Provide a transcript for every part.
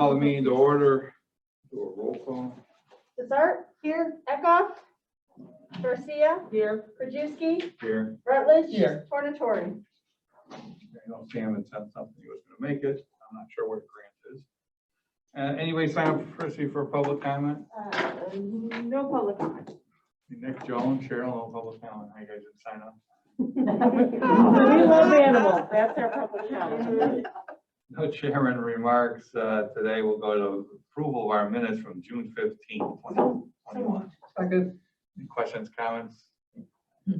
Call the meeting to order. Do a roll call. Desart? Here. Eckhoff? Garcia? Here. Krajewski? Here. Rutledge? Here. Tornatori? I know Sam had said something he was going to make it. I'm not sure what Grant is. Anybody sign up firstly for public comment? No public comment. Nick, Jones, Cheryl, no public comment. How you guys didn't sign up? We love animals. That's our public comment. No chairman remarks. Today we'll go to approval of our minutes from June 15, 2021. Second. Any questions, comments? Okay.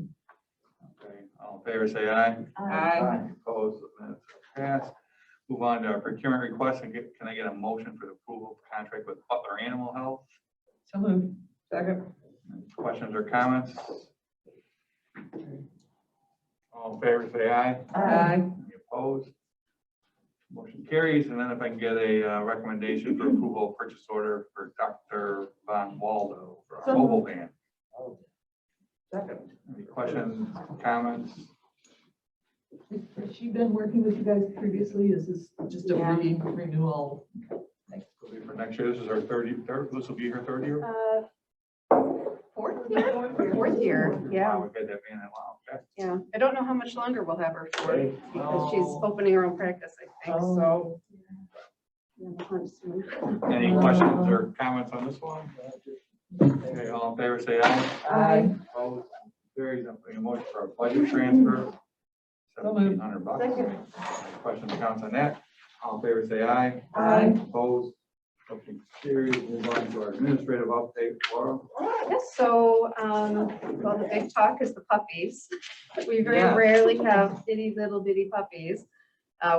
All in favor, say aye. Aye. Opposed, the minutes are passed. Move on to our procurement request and can I get a motion for the approval of the contract with Butler Animal Health? So moved. Second. Any questions or comments? Okay. All in favor, say aye. Aye. Any opposed? Motion carries. And then if I can get a recommendation for approval of purchase order for Dr. Von Waldo for our mobile van. Second. Any questions, comments? Has she been working with you guys previously? Is this just a renewal? Will be for next year. This is our third. This will be her third year. Fourth year, yeah. Wow, we've had that van in a while. Okay. Yeah, I don't know how much longer we'll have her for because she's opening her own practice, I think, so. Yeah, we'll hunt soon. Any questions or comments on this one? Okay, all in favor, say aye. Aye. Opposed? Carries. I'm putting a motion for a budget transfer. $1,700. Any questions or comments on that? All in favor, say aye. Aye. Opposed? Motion carries. Move on to our administrative update. Laura. Yes, so, well, the big talk is the puppies. We very Yeah. rarely have little bitty puppies.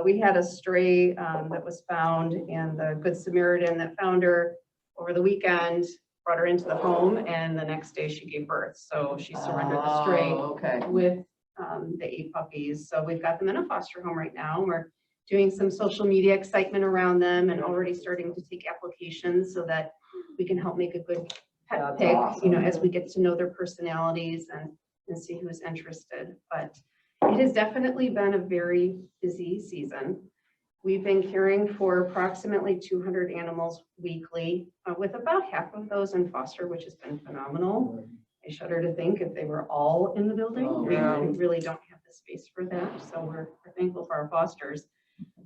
We had a stray that was found, and the Good Samaritan that found her over the weekend brought her into the home, and the next day she gave birth. So she surrendered the stray Okay. with the 8 puppies. So we've got them in a foster home right now. We're doing some social media excitement around them and already starting to take applications so that we can help make a good pet That's pick, awesome. you know, as we get to know their personalities and see who's interested. But it has definitely been a very busy season. We've been caring for approximately 200 animals weekly, with about half of those in foster, which has been phenomenal. I shudder to think if they were all in the building, we really don't have the space for that. So we're thankful for our fosters.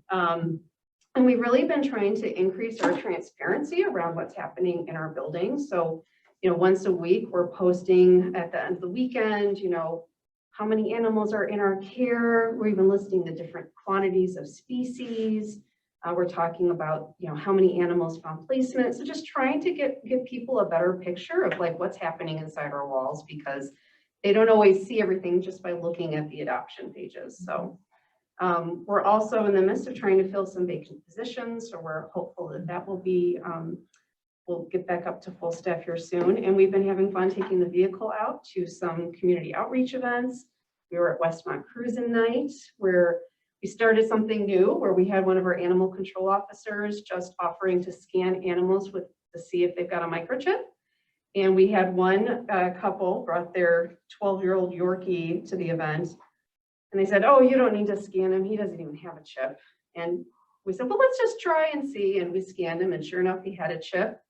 And we've really been trying to increase our transparency around what's happening in our building. So, you know, once a week, we're posting at the end of the weekend, you know, how many animals are in our care. We're even listing the different quantities of species. We're talking about, you know, how many animals found placement. So just trying to give people a better picture of like what's happening inside our walls, because they don't always see everything just by looking at the adoption pages. So we're also in the midst of trying to fill some vacant positions. So we're hopeful that that will be, we'll get back up to full staff here soon. And we've been having fun taking the vehicle out to some community outreach events. We were at Westmont Cruising Night, where we started something new, where we had one of our animal control officers just offering to scan animals to see if they've got a microchip. And we had one couple brought their 12-year-old Yorkie to the event. And they said, oh, you don't need to scan him. He doesn't even have a chip. And we said, well, let's just try and see. And we scanned him, and sure enough, he had a chip.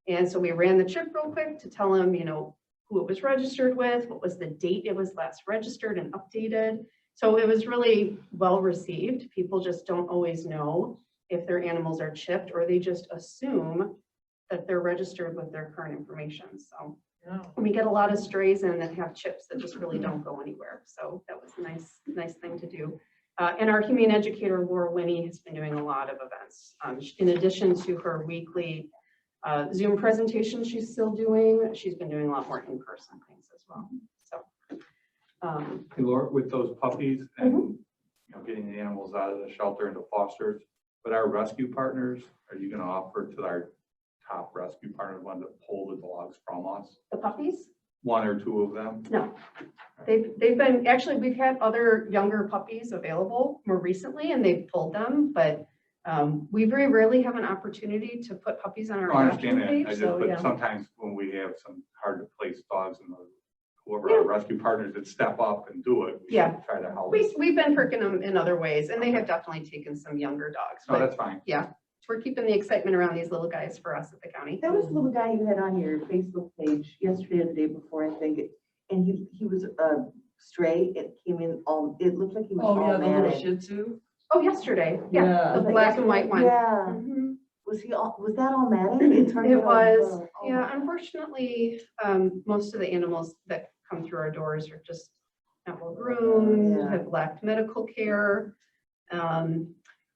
And so we ran the chip real quick to tell him, you know, who it was registered with, what was the date it was last registered and updated. So it was really well received. People just don't always know if their animals are chipped, or they just assume that they're registered with their current information. So we get a lot of strays in that have chips that just really don't go anywhere. So that was a nice thing to do. And our humane educator, Laura Winnie, has been doing a lot of events. In addition to her weekly Zoom presentations she's still doing, she's been doing a lot more in-person things as well. So, Hey, Laura, with those puppies and you know, getting the animals out of the shelter into fosters, but our rescue partners, are you going to offer to our top rescue partners one to pull the dogs from us? the puppies? 1 or 2 of them? No, they've been, actually, we've had other younger puppies available more recently, and they've pulled them, but we very rarely have an opportunity to put puppies on our I understand that. page. I just, So, but yeah. sometimes when we have some hard to place dogs in the whoever our rescue partners that step up and do it, we should try to help. We've been perking them in other ways, and they have definitely taken some younger dogs. Oh, But that's fine. yeah, we're keeping the excitement around these little guys for us at the county. That was the little guy you had on your Facebook page yesterday or the day before, I think, and he was stray. It came in all, it looked like he was Oh, all yeah, the little matted. Shih Tzu. Oh, yesterday, yeah, Yeah. the black and white one. Yeah, Mhm. was that all matted? It's hard to It tell. was, Oh. yeah, unfortunately, most of the animals that come through our doors are just not well groomed, Yeah. have lacked medical care.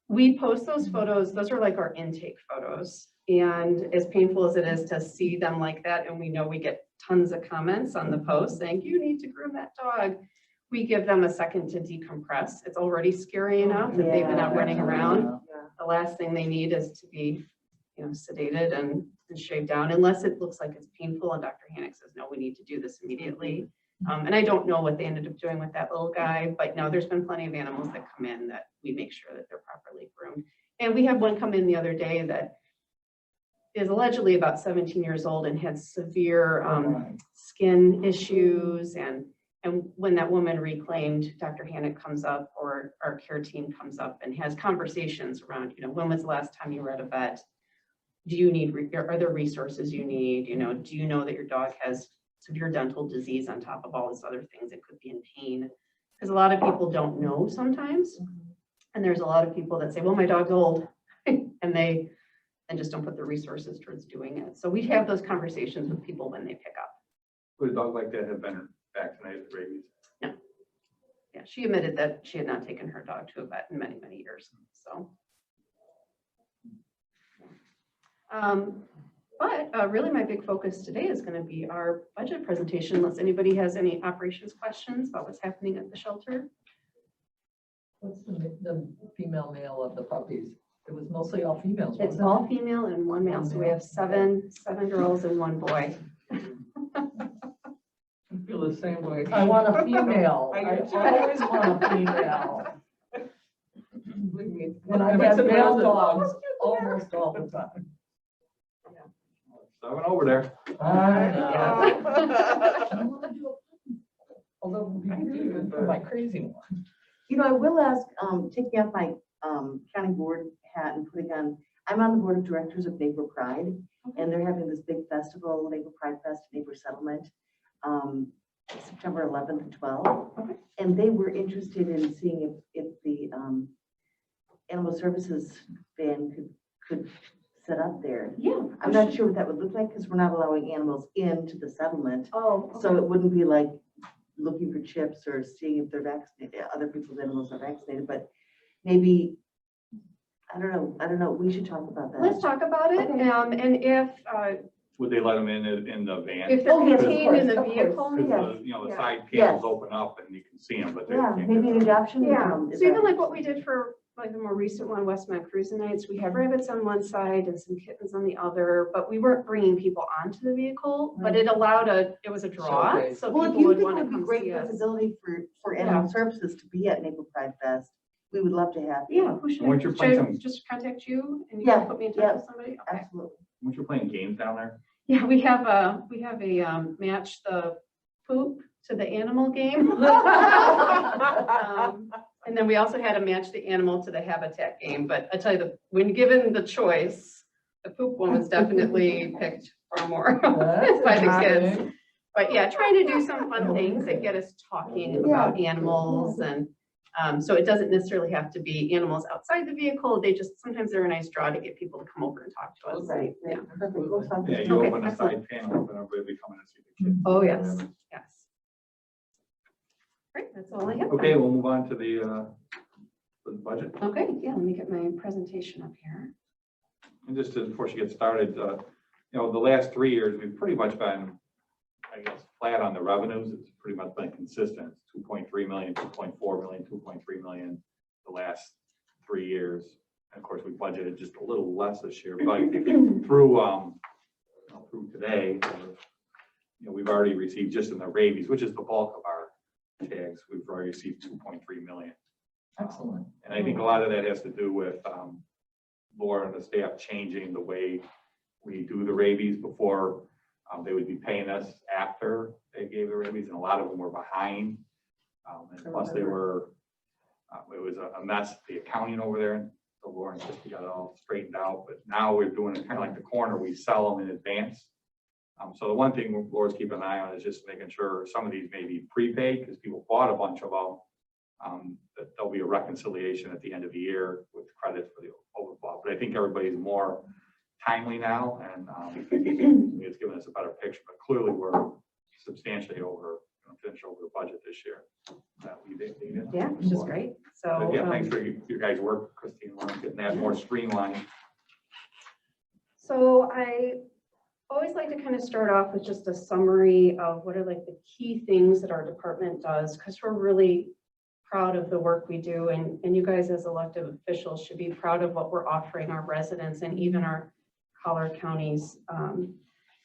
We post those photos, those are like our intake photos. And as painful as it is to see them like that, and we know we get tons of comments on the post saying, you need to groom that dog. We give them a second to decompress. It's already scary enough that they've been out running around. Yeah. The last thing they need is to be, sedated and shaved down, unless it looks like it's painful. And Dr. Hannock says, no, we need to do this immediately. And I don't know what they ended up doing with that little guy, but no, there's been plenty of animals that come in that we make sure that they're properly groomed. And we had one come in the other day that is allegedly about 17 years old and had severe skin issues. And when that woman reclaimed, Dr. Hannock comes up, or our care team comes up and has conversations around, when was the last time you were at a vet? Do you need, are there resources you need? Do you know that your dog has severe dental disease on top of all these other things? It could be in pain. Because a lot of people don't know sometimes. And there's a lot of people that say, well, my dog's old. and just don't put the resources towards doing it. So we have those conversations with people when they pick up. Would a dog like that have been vaccinated with rabies? No. Yeah, she admitted that she had not taken her dog to a vet in many, many years. So. But really my big focus today is going to be our budget presentation, unless anybody has any operations questions about what's happening at the shelter. What's the female male of the puppies? It was mostly all females, It's wasn't it? all female and one male, so we have seven girls and one boy. I feel the same way. I want a female. I always want a female. Believe me. When I If it's have a male present- dogs, almost all the time. 7 over there. I want to do a puppy. Although it would be good for my crazy one. I will ask, taking off my county board hat and putting on, I'm on the board of directors of Neighbor Pride, and they're having this big festival, Neighbor Pride Fest, Neighbor Settlement, September 11th and 12th. Okay. And they were interested in seeing if the animal services van could set up there. Yeah. I'm not sure what that would look like because we're not allowing animals into the settlement. Oh, So it wouldn't be like looking for chips or seeing if they're vaccinated, other people's animals are vaccinated, but maybe, I don't know, we should talk about that. let's talk about it. And if Would they let them in the van? they're Oh, yes, of contained in the course, of vehicle. Because yes. the Yeah. side Yes. panels open up and you can see them, but they Yeah, can't. maybe an adoption. Yeah, is so even that- like what we did for like the more recent one, Westmont Cruising Nights, we had rabbits on one side and some kittens on the other, but we weren't bringing people onto the vehicle, but it allowed it was a draw, Showcase. so Well, if people you would think it want to would be come great see us. visibility for animal services to be at Neighbor Pride Fest, we would love to have you. Yeah, who should Why don't you I, plan should I some- just contact you and you Yeah, can put me in touch yeah. with somebody? Okay. Absolutely. Once you're playing games down there, Yeah, we have a match the poop to the animal game. And then we also had a match the animal to the habitat game, but I tell you, when given the choice, the poop one was definitely picked far more by the kids. But yeah, trying to do some fun things that get us talking about animals, and so it doesn't necessarily have to be animals outside the vehicle. Sometimes they're a nice draw to get people to come over and talk to us. Right, Yeah. perfect. We'll talk yeah, to you Okay, open the excellent. side panel, and everybody will be coming to see the kids. Oh, yes, yes. Great, that's all I have. Okay, we'll move on to the budget. Okay, yeah, let me get my presentation up here. And just before she gets started, the last 3 years, we've pretty much been, I guess, flat on the revenues. It's pretty much been consistent. 2.3 million, 2.4 million, 2.3 million the last 3 years. And of course, we budgeted just a little less this year, but through today, we've already received just in the rabies, which is the bulk of our tags, we've already received 2.3 million. Excellent. And I think a lot of that has to do with Laura and the staff changing the way we do the rabies. Before, they would be paying us after they gave the rabies, and a lot of them were behind. And plus they were, it was a mess, the accounting over there. So Lauren said we got it all straightened out, but now we're doing it kind of like the corner, we sell them in advance. So the one thing Laura's keeping an eye on is just making sure some of these may be prepaid because people bought a bunch of them. That there'll be a reconciliation at the end of the year with credit for the overbought. But I think everybody's more timely now, and it's given us a better picture. But clearly, we're substantially finished over the budget this year. Yeah, which is great. So But yeah, thanks for your guys' work, Christine. We're getting that more streamlined. So I always like to kind of start off with just a summary of what are like the key things that our department does, because we're really proud of the work we do, and you guys as elected officials should be proud of what we're offering our residents and even our Collier counties.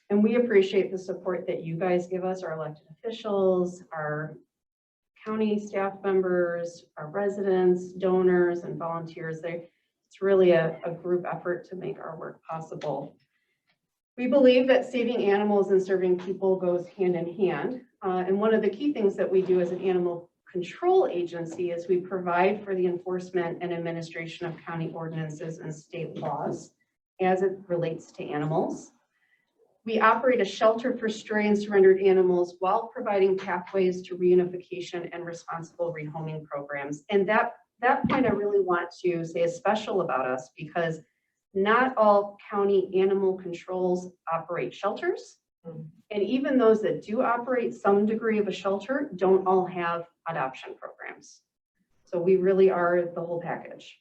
And we appreciate the support that you guys give us, our elected officials, our county staff members, our residents, donors, and volunteers. It's really a group effort to make our work possible. We believe that saving animals and serving people goes hand in hand. And one of the key things that we do as an animal control agency is we provide for the enforcement and administration of county ordinances and state laws as it relates to animals. We operate a shelter for stray and surrendered animals while providing pathways to reunification and responsible rehoming programs. And that point I really want to say is special about us, because not all county animal controls operate shelters. And even those that do operate some degree of a shelter don't all have adoption programs. So we really are the whole package.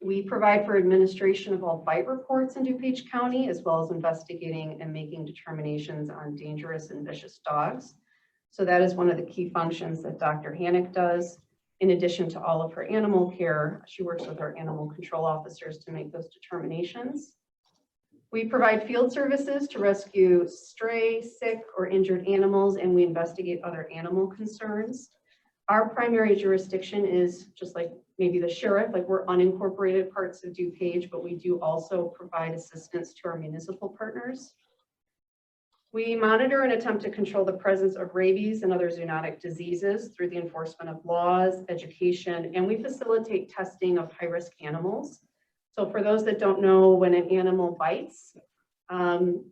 We provide for administration of all bite reports in DuPage County, as well as investigating and making determinations on dangerous and vicious dogs. So that is one of the key functions that Dr. Hannick does. In addition to all of her animal care, she works with our animal control officers to make those determinations. We provide field services to rescue stray, sick, or injured animals, and we investigate other animal concerns. Our primary jurisdiction is just like maybe the sheriff, like we're unincorporated parts of DuPage, but we do also provide assistance to our municipal partners. We monitor and attempt to control the presence of rabies and other zoonotic diseases through the enforcement of laws, education, and we facilitate testing of high-risk animals. So for those that don't know, when an animal bites,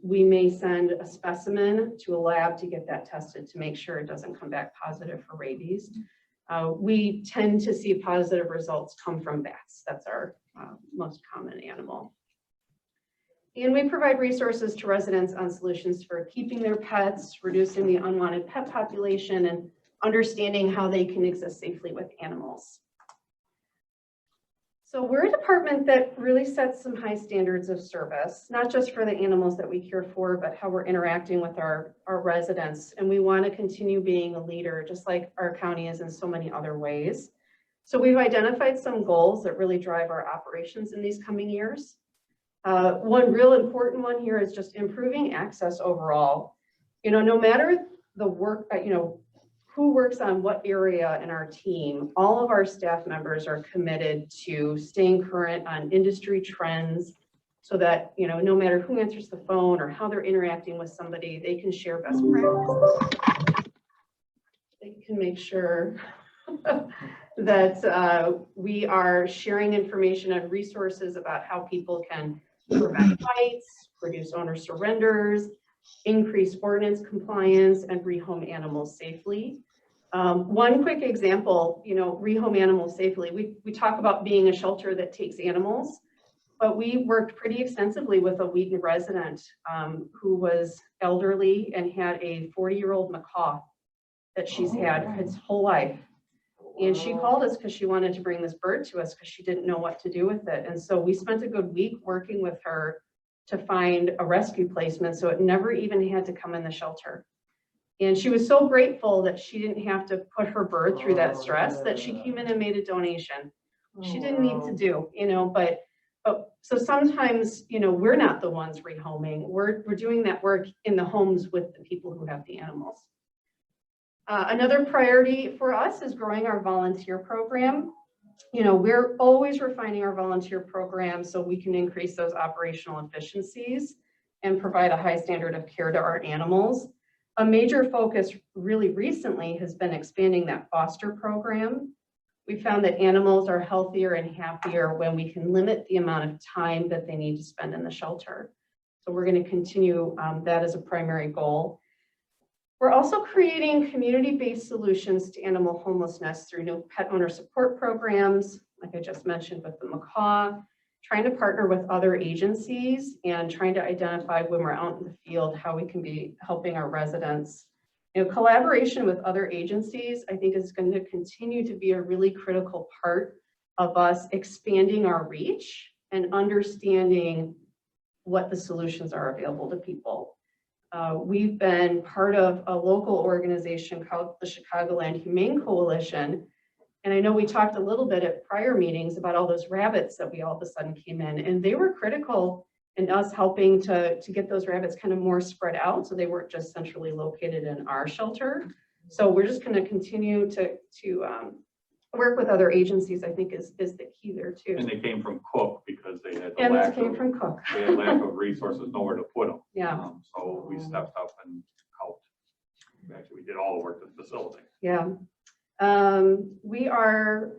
we may send a specimen to a lab to get that tested to make sure it doesn't come back positive for rabies. We tend to see positive results come from bats. That's our most common animal. And we provide resources to residents on solutions for keeping their pets, reducing the unwanted pet population, and understanding how they can exist safely with animals. So we're a department that really sets some high standards of service, not just for the animals that we care for, but how we're interacting with our residents. And we want to continue being a leader, just like our county is in so many other ways. So we've identified some goals that really drive our operations in these coming years. One real important one here is just improving access overall. No matter the work, who works on what area in our team, all of our staff members are committed to staying current on industry trends so that, no matter who answers the phone or how they're interacting with somebody, they can share best practices. They can make sure that we are sharing information and resources about how people can prevent bites, reduce owner surrenders, increase ordinance compliance, and rehome animals safely. One quick example, rehome animals safely. We talk about being a shelter that takes animals, but we worked pretty extensively with a Wheaton resident who was elderly and had a 40-year-old macaw that she's had his whole life. And she called us because she wanted to bring this bird to us because she didn't know what to do with it. And so we spent a good week working with her to find a rescue placement so it never even had to come in the shelter. And she was so grateful that she didn't have to put her bird through that stress that she came in and made a donation. She didn't need to do, but so sometimes, we're not the ones rehoming. We're doing that work in the homes with the people who have the animals. Another priority for us is growing our volunteer program. We're always refining our volunteer program so we can increase those operational efficiencies and provide a high standard of care to our animals. A major focus really recently has been expanding that foster program. We found that animals are healthier and happier when we can limit the amount of time that they need to spend in the shelter. So we're going to continue that as a primary goal. We're also creating community-based solutions to animal homelessness through new pet owner support programs, like I just mentioned with the macaw, trying to partner with other agencies and trying to identify when we're out in the field how we can be helping our residents. You know, collaboration with other agencies, I think, is going to continue to be a really critical part of us expanding our reach and understanding what the solutions are available to people. We've been part of a local organization called the Chicagoland Humane Coalition. And I know we talked a little bit at prior meetings about all those rabbits that we all of a sudden came in, and they were critical in us helping to get those rabbits kind of more spread out, so they weren't just centrally located in our shelter. So we're just going to continue to work with other agencies, I think is the key there too. And they came from Cook because they had the And this lack came of, from Cook. they had lack of resources, nowhere to put them. Yeah. So we stepped up and helped. Actually, we did all the work at the facility. Yeah. We are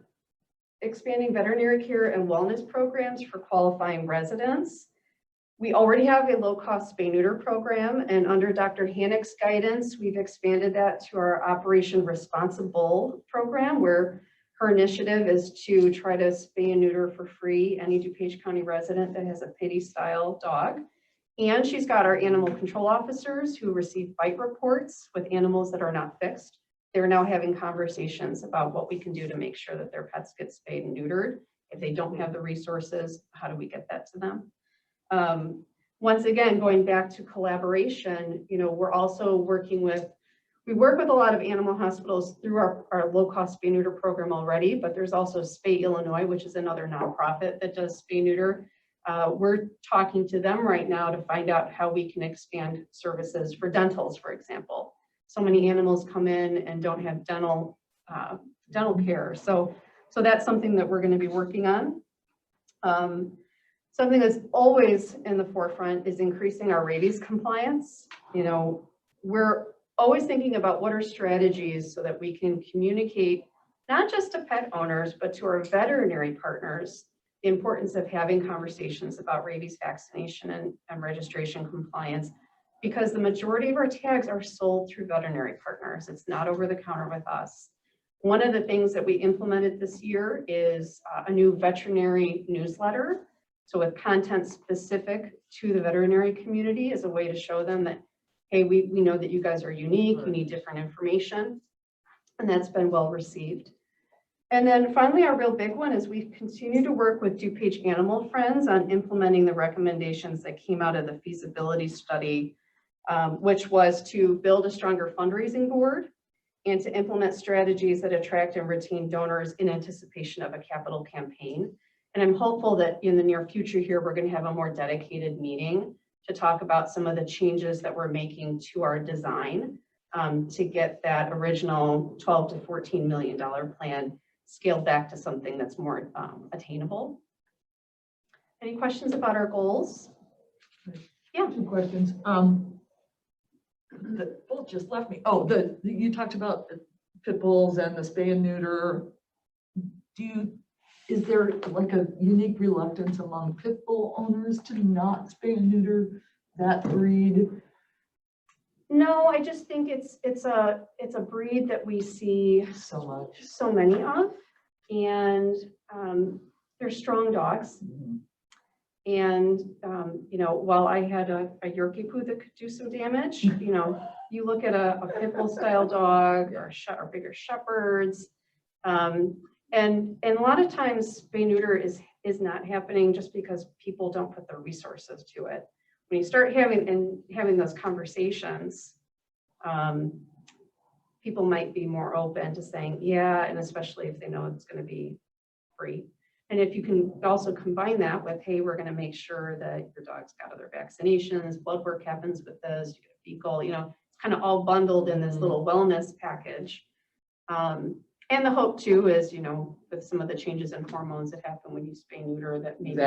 expanding veterinary care and wellness programs for qualifying residents. We already have a low-cost spay-neuter program, and under Dr. Hannick's guidance, we've expanded that to our Operation Responsible program, where her initiative is to try to spay and neuter for free any DuPage County resident that has a pitty-style dog. And she's got our animal control officers who receive bite reports with animals that are not fixed. They're now having conversations about what we can do to make sure that their pets get spayed and neutered. If they don't have the resources, how do we get that to them? Once again, going back to collaboration, you know, we're also working with, we work with a lot of animal hospitals through our low-cost spay neuter program already, but there's also Spay Illinois, which is another nonprofit that does spay neuter. We're talking to them right now to find out how we can expand services for dentals, for example. So many animals come in and don't have dental care. So that's something that we're going to be working on. Something that's always in the forefront is increasing our rabies compliance. You know, we're always thinking about what are strategies so that we can communicate not just to pet owners, but to our veterinary partners, the importance of having conversations about rabies vaccination and registration compliance, because the majority of our tags are sold through veterinary partners. It's not over the counter with us. One of the things that we implemented this year is a new veterinary newsletter. So with content specific to the veterinary community as a way to show them that, hey, we know that you guys are unique, you need different information, and that's been well received. And then finally, our real big one is we continue to work with DuPage Animal Friends on implementing the recommendations that came out of the feasibility study, which was to build a stronger fundraising board and to implement strategies that attract and retain donors in anticipation of a capital campaign. And I'm hopeful that in the near future here, we're going to have a more dedicated meeting to talk about some of the changes that we're making to our design to get that original $12 to $14 million plan scaled back to something that's more attainable. Any questions about our goals? Yeah. 2 questions. The both just left me. Oh, you talked about the pit bulls and the spay and neuter. Is there like a unique reluctance among pit bull owners to not spay and neuter that breed? No, I just think it's a breed that we see so many of, and they're strong dogs. And you know, while I had a Yorkie poo that could do some damage, you know, you look at a pit bull style dog or bigger shepherds, and a lot of times spay neuter is not happening just because people don't put the resources to it. When you start having those conversations, people might be more open to saying, yeah, and especially if they know it's going to be free. And if you can also combine that with, hey, we're going to make sure that your dog's got other vaccinations, blood work happens with this, you get a fecal, you know, it's kind of all bundled in this little wellness package. And the hope too is, you know, with some of the changes in hormones that happen when you spay neuter, that maybe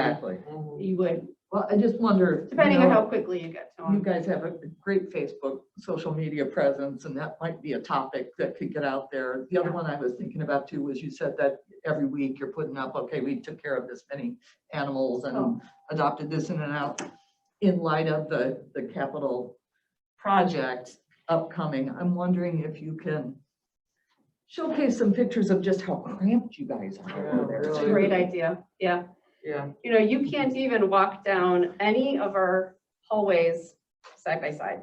you would. Well, I just wonder, depending on how quickly you get to them. You guys have a great Facebook social media presence, and that might be a topic that could get out there. The other one I was thinking about too was you said that every week you're putting up, okay, we took care of this many animals and adopted this in and out. In light of the capital project upcoming, I'm wondering if you can showcase some pictures of just how cramped you guys are over there. It's a great idea. Yeah. Yeah. You know, you can't even walk down any of our hallways side by side.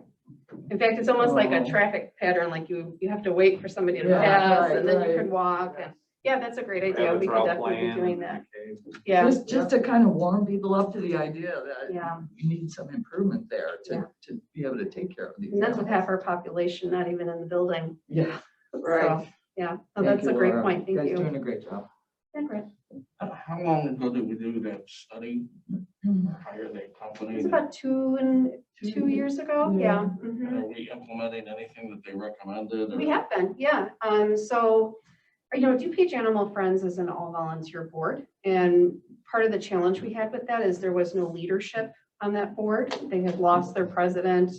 In fact, it's almost like a traffic pattern, like you have to wait for somebody to Yeah, pass right, and then you right. can walk. And yeah, that's a great idea. Have a We could trail definitely be plan doing and that. okay. Yeah, Just to kind of warm people up to the idea that yeah. you need some improvement there Yeah. to be able to take care of these. And that's with animals. half our population, not even in the building. Yeah. So, yeah, no, Thank that's a you, great Laura. point. Thank Guys you. doing a great job. Yeah, great. How long ago did we do that study? Hire that company? It's about 2 years ago. Yeah. Mhm. Are we implementing anything that they recommended? or- We have been, yeah. So, you know, DuPage Animal Friends is an all-volunteer board, and part of the challenge we had with that is there was no leadership on that board. They had lost their president.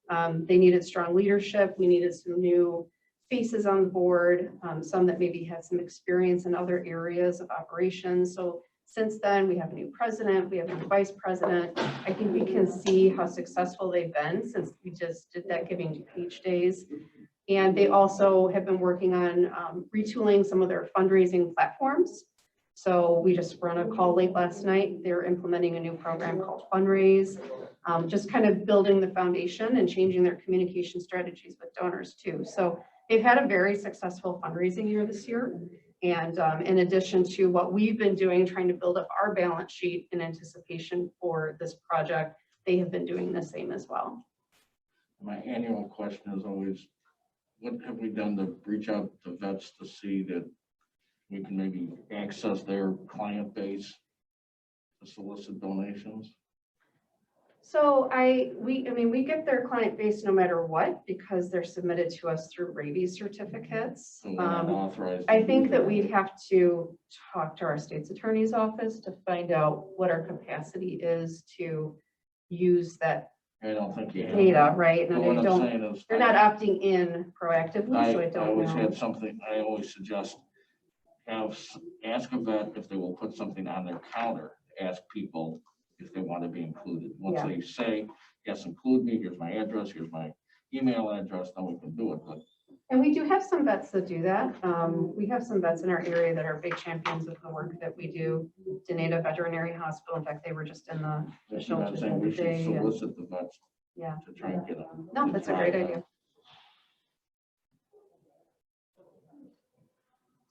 They needed strong leadership. We needed some new faces on the board, some that maybe had some experience in other areas of operations. So since then, we have a new president, we have a new vice president. I think we can see how successful they've been since we just did that Giving DuPage Days. And they also have been working on retooling some of their fundraising platforms. So we just were on a call late last night. They're implementing a new program called Fundraise, just kind of building the foundation and changing their communication strategies with donors too. So they've had a very successful fundraising year this year. And in addition to what we've been doing, trying to build up our balance sheet in anticipation for this project, they have been doing the same as well. My annual question is always, what have we done to reach out to vets to see that we can maybe access their client base to solicit donations? So we get their client base no matter what, because they're submitted to us through Rabies certificates. So we're not authorized. I think that we'd have to talk to our state's attorney's office to find out what our capacity is to use that I don't think you have. data, right? But And what I I'm don't, saying is. they're not opting in proactively, so I I don't always know. had something, I always suggest, ask a vet if they will put something on their counter, ask people if they want to be included. Once Yeah. they say, yes, include me, here's my address, here's my email address, then we can do it, but And we do have some vets that do that. We have some vets in our area that are big champions of the work that we do. Denata Veterinary Hospital, in fact, they were just in the that's what I'm saying, we should They, solicit the vets yeah. to try and get them. No, that's a great idea.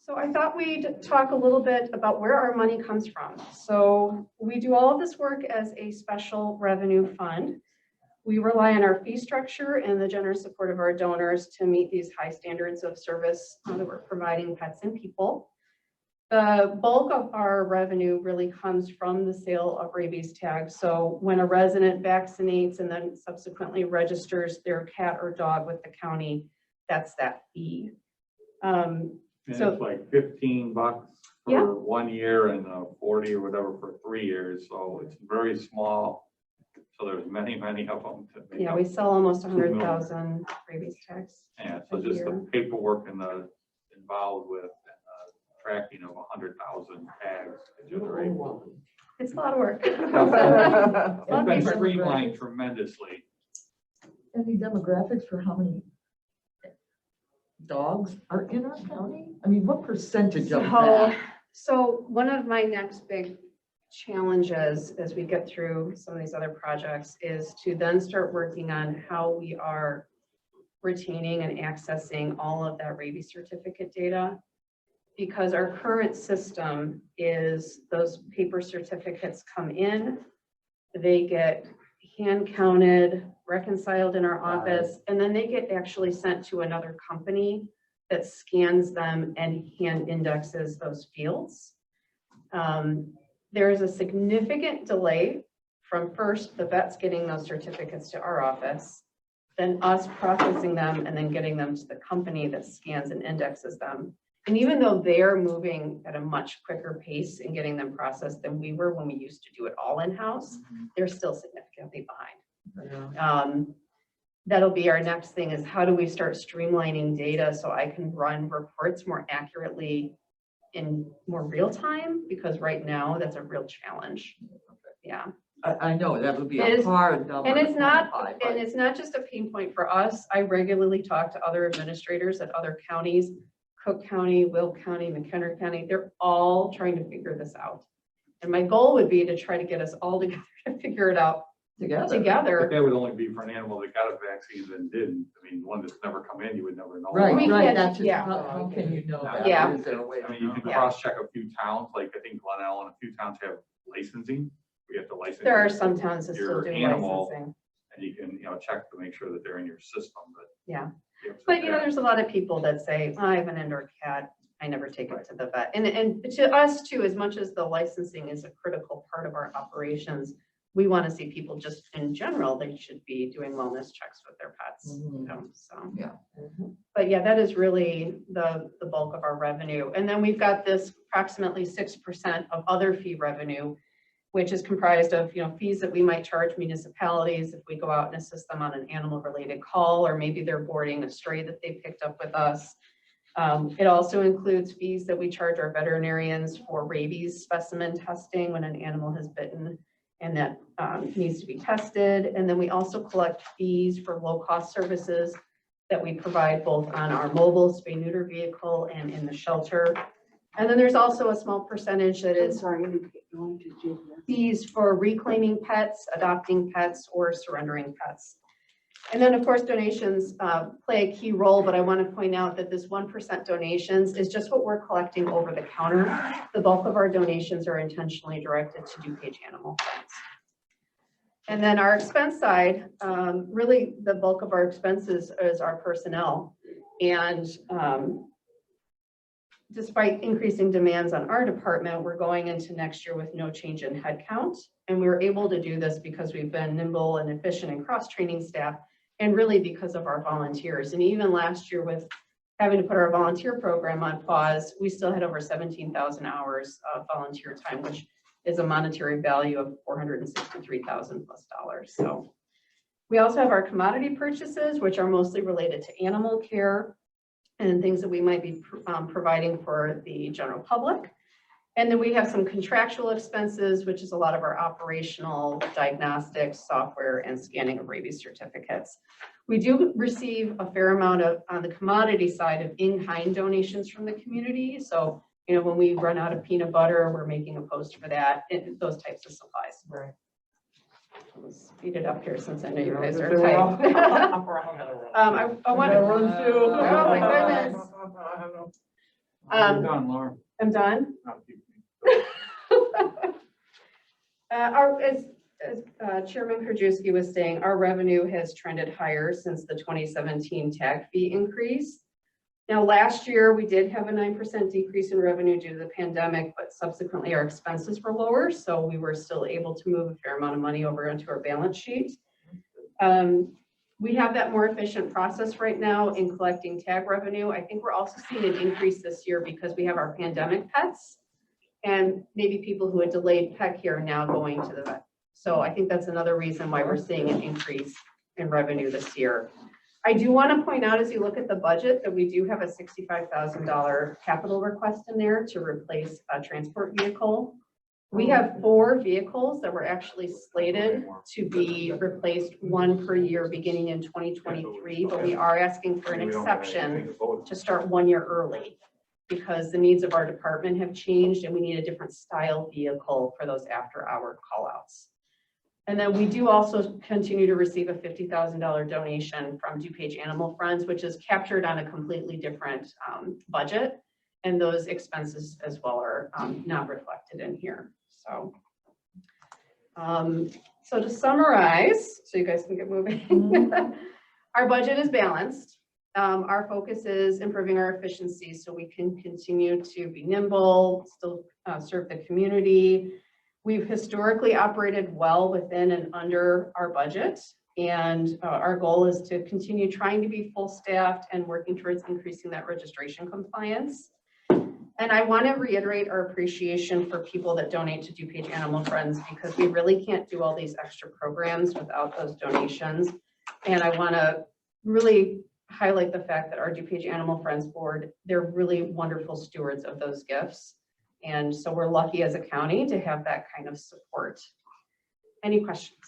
So I thought we'd talk a little bit about where our money comes from. So we do all of this work as a special revenue fund. We rely on our fee structure and the generous support of our donors to meet these high standards of service that we're providing pets and people. The bulk of our revenue really comes from the sale of rabies tags. So when a resident vaccinates and then subsequently registers their cat or dog with the county, that's that fee. And So- it's like $15 Yeah. for 1 year and 40 or whatever for 3 years. So it's very small. So there's many of them. to make Yeah, up. we sell almost 100,000 rabies tags. Yeah, so a just the year. paperwork and the involved with tracking of 100,000 tags. to generate. It's a lot of work. It's been Demographics. streamlined tremendously. Any demographics for how many dogs are in our county? I mean, what percentage of that? So one of my next big challenges as we get through some of these other projects is to then start working on how we are retaining and accessing all of that rabies certificate data. Because our current system is those paper certificates come in, they get hand counted, reconciled in our office, and then they get actually sent to another company that scans them and hand indexes those fields. There is a significant delay from first the vets getting those certificates to our office, then us processing them and then getting them to the company that scans and indexes them. And even though they're moving at a much quicker pace in getting them processed than we were when we used to do it all in-house, they're still significantly behind. That'll be our next thing, is how do we start streamlining data so I can run reports more accurately in more real time, because right now that's a real challenge. Yeah. I know that would be It a is- hard number. And to it's not, quantify, and but- it's not just a pain point for us. I regularly talk to other administrators at other counties, Cook County, Will County, McHenry County. They're all trying to figure this out. And my goal would be to try to get us all together to figure it out Together. But together. that would only be for an animal that got a vaccine and didn't. I mean, one that's never come in, you would never know. Right, We right, can't- that's just, yeah. how can you know that? Yeah. Is there a way I to mean, you know? can Yeah. cross-check a few towns, like I think Glenelg and a few towns have licensing. We have to license. There are some towns that still your do animal, licensing. And you can, check to make sure that they're in your system, but. Yeah. Yeah, But there's a lot of people that say, I have an indoor cat, I never take it to the vet. And to us too, as much as the licensing is a critical part of our operations, we want to see people just in general, they should be doing wellness checks with their pets. Mhm. So, Yeah. but yeah, that is really the bulk of our revenue. And then we've got this approximately 6% of other fee revenue, which is comprised of, fees that we might charge municipalities if we go out and assist them on an animal related call, or maybe they're boarding a stray that they picked up with us. It also includes fees that we charge our veterinarians for rabies specimen testing when an animal has bitten and that needs to be tested. And then we also collect fees for low cost services that we provide both on our mobile spay neuter vehicle and in the shelter. And then there's also a small percentage that is fees for reclaiming pets, adopting pets, or surrendering pets. And then, of course, donations play a key role, but I want to point out that this 1% donations is just what we're collecting over the counter. The bulk of our donations are intentionally directed to DuPage Animal Friends. And then our expense side, really the bulk of our expenses is our personnel. And despite increasing demands on our department, we're going into next year with no change in headcount. And we were able to do this because we've been nimble and efficient in cross-training staff, and really because of our volunteers. And even last year with having to put our volunteer program on pause, we still had over 17,000 hours of volunteer time, which is a monetary value of $463,000 plus. So we also have our commodity purchases, which are mostly related to animal care and things that we might be providing for the general public. And then we have some contractual expenses, which is a lot of our operational diagnostics, software, and scanning of rabies certificates. We do receive a fair amount of, on the commodity side, of in-kind donations from the community. So, when we run out of peanut butter, we're making a post for that, those types of supplies. Right. I'll speed it up here since I know you guys are They were all- tight. I want to Run too. Oh my goodness. You're done, Laura. I'm done. Not keep- As Chairman Krajewski was saying, our revenue has trended higher since the 2017 tag fee increase. Now, last year, we did have a 9% decrease in revenue due to the pandemic, but subsequently our expenses were lower, so we were still able to move a fair amount of money over into our balance sheet. We have that more efficient process right now in collecting tag revenue. I think we're also seeing an increase this year because we have our pandemic pets, and maybe people who had delayed pet care are now going to the vet. So I think that's another reason why we're seeing an increase in revenue this year. I do want to point out, as you look at the budget, that we do have a $65,000 capital request in there to replace a transport vehicle. We have 4 vehicles that were actually slated to be replaced, 1 per year beginning in 2023, but we are asking for an We don't have exception anything to vote. to start 1 year early because the needs of our department have changed and we need a different style vehicle for those after-hour callouts. And then we do also continue to receive a $50,000 donation from DuPage Animal Friends, which is captured on a completely different budget. And those expenses as well are not reflected in here. So, so to summarize, so you guys can get moving, our budget is balanced. Our focus is improving our efficiency so we can continue to be nimble, still serve the community. We've historically operated well within and under our budget, and our goal is to continue trying to be full staffed and working towards increasing that registration compliance. And I want to reiterate our appreciation for people that donate to DuPage Animal Friends because we really can't do all these extra programs without those donations. And I want to really highlight the fact that our DuPage Animal Friends Board, they're really wonderful stewards of those gifts. And so we're lucky as a county to have that kind of support. Any questions?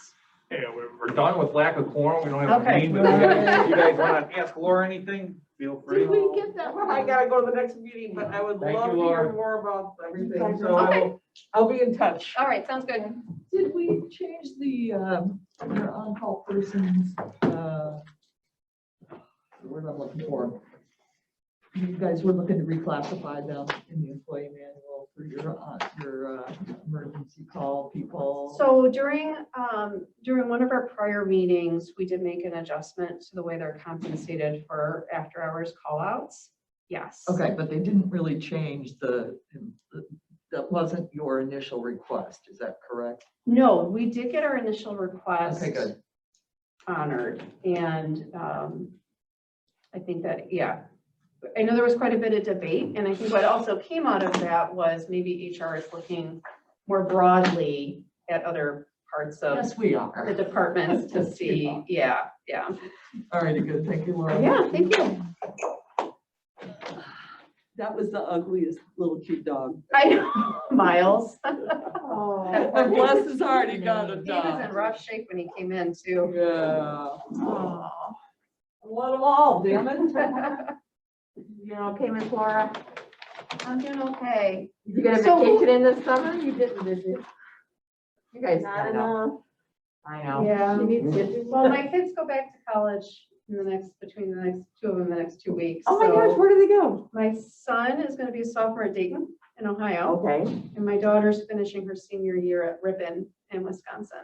Hey, we're done with lack of quorum. We don't have a Okay. meeting, but you guys want to ask Laura anything? Feel free. Did we get that one? I gotta go to the next meeting, but I would Thank love you, to hear Laura. more about everything, Okay. so I'll be in touch. All right, sounds good. Did we change the, your on-call persons, the word I'm looking for? You guys were looking to reclassify them in the employee manual for your emergency call people. So during one of our prior meetings, we did make an adjustment to the way they're compensated for after-hours call-outs. Yes. Okay, but they didn't really change that wasn't your initial request, is that correct? No, we did get our initial request Okay, good. honored, and I think that, yeah. I know there was quite a bit of debate, and I think what also came out of that was maybe HR is looking more broadly at other parts of Yes, we the are. departments to see, yeah. All right, good, thank you, Laura. Yeah, thank you. That was the ugliest little cute dog. I know, Miles. Oh. Bless his heart, he got a He was dog. in rough shape when he came in too. Yeah. Want them all, damn it. You okay, Miss Laura? I'm doing okay. Did you get a So- vacation in this summer? You didn't, did you? You guys, Not I know. enough. I know. Yeah. She needs to. Well, my kids go back to college between the next two of them, the next 2 weeks. Oh my so gosh, where do they go? my son is going to be a sophomore at Dayton in Ohio, Okay. and my daughter's finishing her senior year at Ripon in Wisconsin.